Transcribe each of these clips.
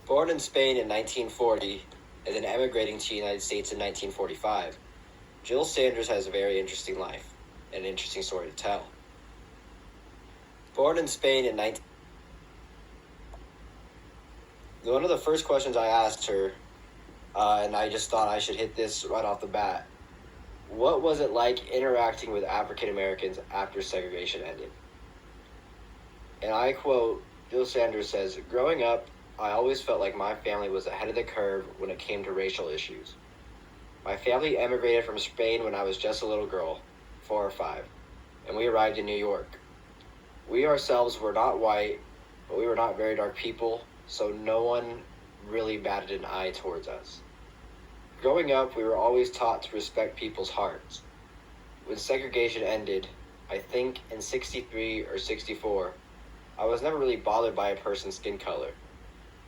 Born in Spain in 1940 and then emigrating to the United States in 1945, Jill Sanders has a very interesting life and an interesting story to tell. Born in Spain in one of the first questions I asked her, and I just thought I should hit this right off the bat, what was it like interacting with African Americans after segregation ended? And I quote, Jill Sanders says, "Growing up, I always felt like my family was ahead of the curve when it came to racial issues. My family emigrated from Spain when I was just a little girl, 4 or 5, and we arrived in New York. We ourselves were not white, but we were not very dark people, so no one really batted an eye towards us. Growing up, we were always taught to respect people's hearts. When segregation ended, I think in 63 or 64, I was never really bothered by a person's skin color.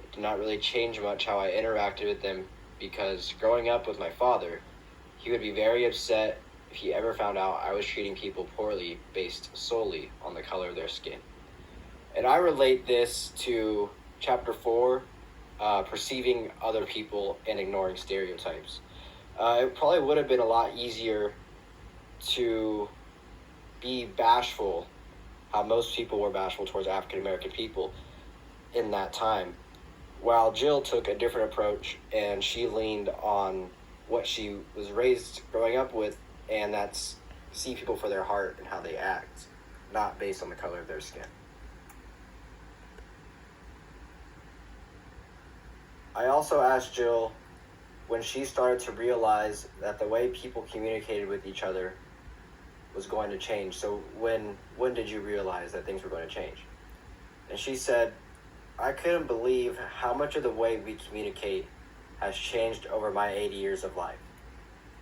It did not really change much how I interacted with them because growing up with my father, he would be very upset if he ever found out I was treating people poorly based solely on the color of their skin." And I relate this to Chapter 4, perceiving other people and ignoring stereotypes. It probably would have been a lot easier to be bashful, how most people were bashful towards African American people in that time, while Jill took a different approach and she leaned on what she was raised growing up with, and that's see people for their heart and how they act, not based on the color of their skin. I also asked Jill when she started to realize that the way people communicated with each other was going to change. So when did you realize that things were going to change? And she said, "I couldn't believe how much of the way we communicate has changed over my 80 years of life,"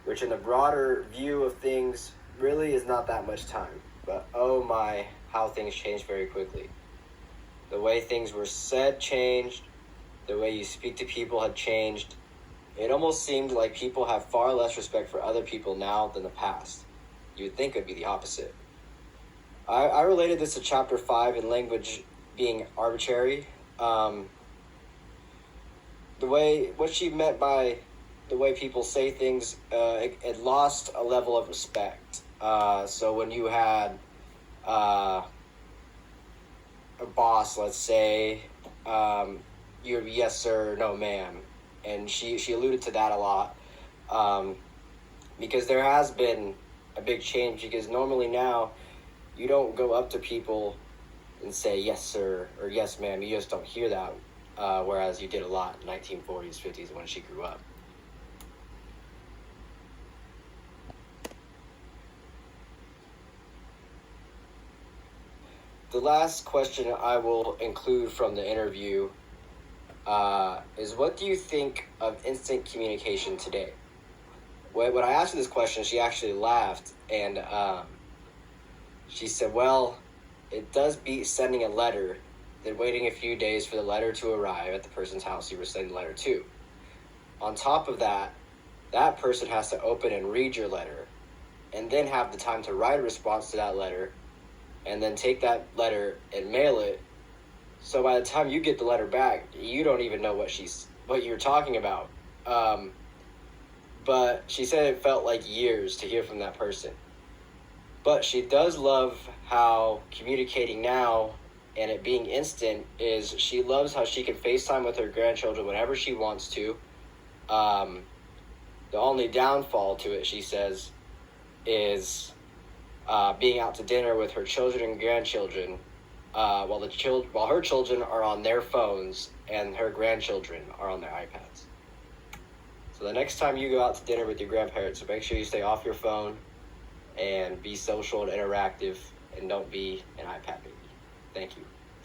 which in the broader view of things really is not that much time. But oh my, how things changed very quickly. The way things were said changed. The way you speak to people had changed. It almost seemed like people have far less respect for other people now than the past. You would think it would be the opposite. I related this to Chapter 5 in language being arbitrary. What she meant by the way people say things, it lost a level of respect. So when you had a boss, let's say, you're yes sir, no ma'am, and she alluded to that a lot, because there has been a big change, because normally now you don't go up to people and say yes sir or yes ma'am. You just don't hear that, whereas you did a lot in 1940s, 50s when she grew up. The last question I will include from the interview is, what do you think of instant communication today? When I asked her this question, she actually laughed, and she said, well, it does beat sending a letter than waiting a few days for the letter to arrive at the person's house you were sending the letter to. On top of that, that person has to open and read your letter, and then have the time to write a response to that letter, and then take that letter and mail it. So by the time you get the letter back, you don't even know what you're talking about. But she said it felt like years to hear from that person. But she does love how communicating now and it being instant is, she loves how she can FaceTime with her grandchildren whenever she wants to. The only downfall to it, she says, is being out to dinner with her children and grandchildren, while her children are on their phones and her grandchildren are on their iPads. So the next time you go out to dinner with your grandparents, make sure you stay off your phone and be social and interactive, and don't be an iPad baby. Thank you.